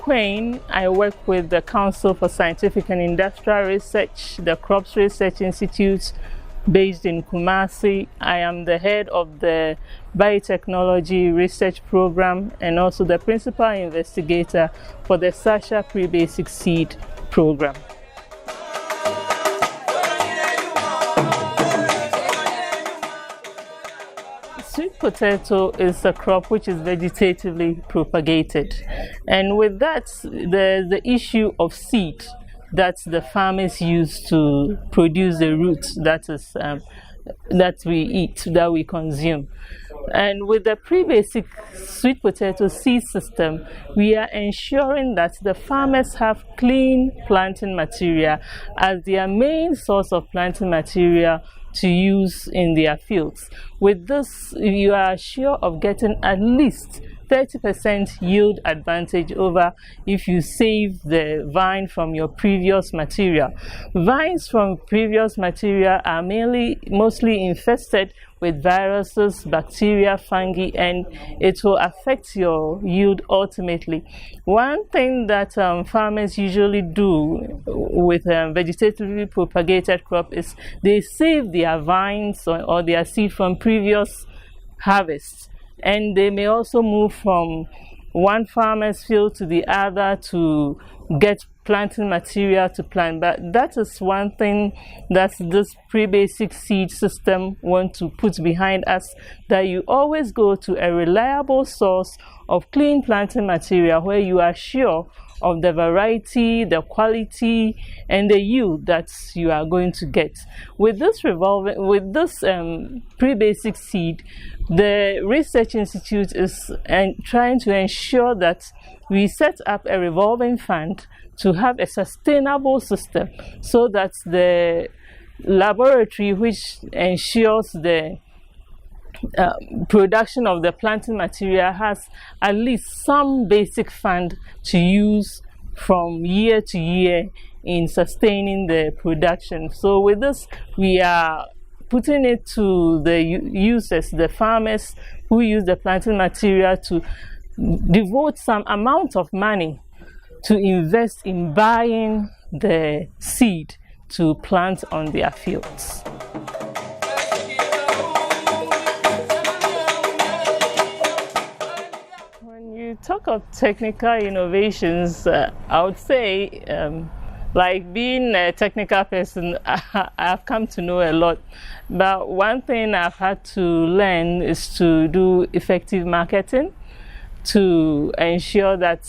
Quain. I work with the Council for Scientific and Industrial Research, the Crops Research Institute based in Kumasi. I am the head of the Biotechnology Research Program and also the Principal Investigator for the SASHA Pre-Basic Seed Program. Sweet potato is a crop which is vegetatively propagated, and with that there's the issue of seed that the farmers use to produce the roots that we eat, that we consume. And with the pre-basic sweet potato seed system, we are ensuring that the farmers have clean planting material as their main source of planting material to use in their fields. With this, you are sure of getting at least 30% yield advantage over if you save the vine from your previous material. Vines from previous material are mostly infested with viruses, bacteria, fungi, and it will affect your yield ultimately. One thing that farmers usually do with vegetatively propagated crop is they save their vines or their seed from previous harvests, and they may also move from one farmer's field to the other to get planting material to plant. But that is one thing that this pre-basic seed system want to put behind us, that you always go to a reliable source of clean planting material where you are sure of the variety, the quality, and the yield that you are going to get. With this pre-basic seed, the Research Institute is trying to ensure that we set up a revolving fund to have a sustainable system, so that the laboratory which ensures the production of the planting material has at least some basic fund to use from year to year in sustaining the production. So with this, we are putting it to the users, the farmers who use the planting material, to devote some amount of money to invest in buying the seed to plant on their fields. When you talk of technical innovations, I would say, like being a technical person, I've come to know a lot. But one thing I've had to learn is to do effective marketing, to ensure that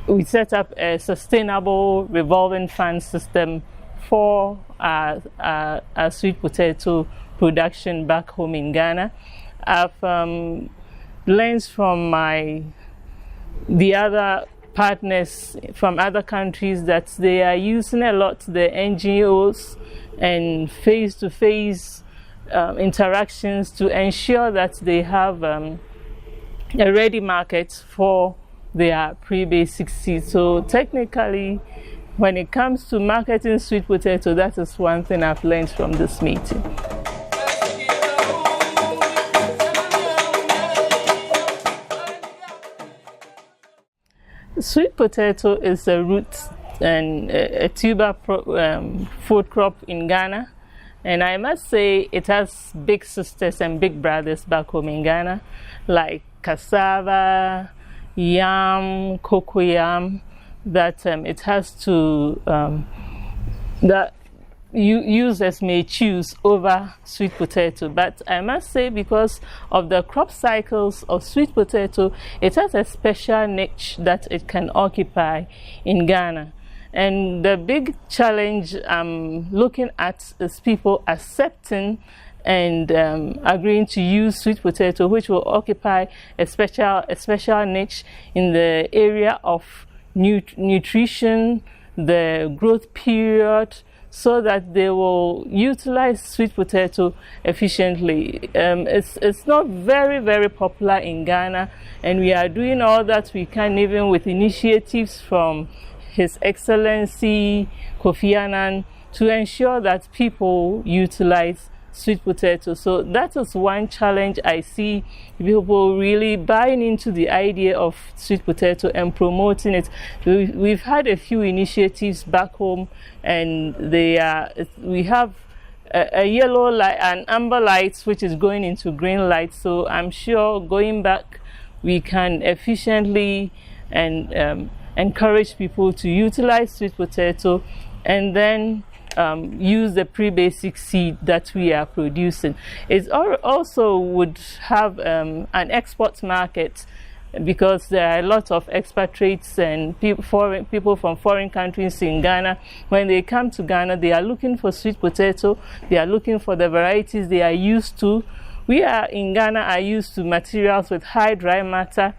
we set up a sustainable revolving fund system for our sweet potato production back home in Ghana. I've learned from the other partners from other countries that they are using a lot the NGOs and face-to-face interactions to ensure that they have a ready market for their pre-basic seeds. So technically, when it comes to marketing sweet potato, that is one thing I've learned from this meeting. Sweet potato is a root and a tuber food crop in Ghana, and I must say it has big sisters and big brothers back home in Ghana, like cassava, yam, cocoyam, that it has to that users may choose over sweet potato. But I must say, because of the crop cycles of sweet potato, it has a special niche that it can occupy in Ghana. And the big challenge I'm looking at is people accepting and agreeing to use sweet potato, which will occupy a special niche in the area of nutrition, the growth period, so that they will utilize sweet potato efficiently. It's not very popular in Ghana, and we are doing all that we can, even with initiatives from His Excellency Kofi Annan, to ensure that people utilize sweet potato. So that is one challenge I see, people really buying into the idea of sweet potato and promoting it. We've had a few initiatives back home, and we have a yellow light and amber light which is going into green light. So I'm sure going back we can efficiently and encourage people to utilize sweet potato, and then use the pre-basic seed that we are producing. It also would have an export market, because there are a lot of expatriates and people from foreign countries in Ghana. When they come to Ghana, they are looking for sweet potato, they are looking for the varieties they are used to. We in Ghana are used to materials with high dry matter,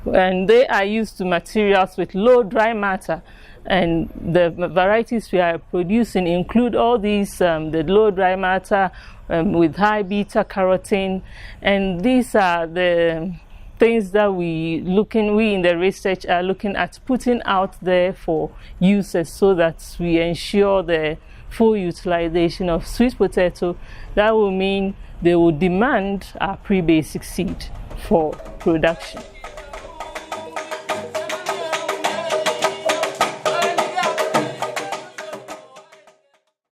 and they are used to materials with low dry matter. And the varieties we are producing include all these, the low dry matter with high beta carotene, and these are the things that we in the research are looking at putting out there for users, so that we ensure the full utilization of sweet potato. That will mean they will demand our pre-basic seed for production.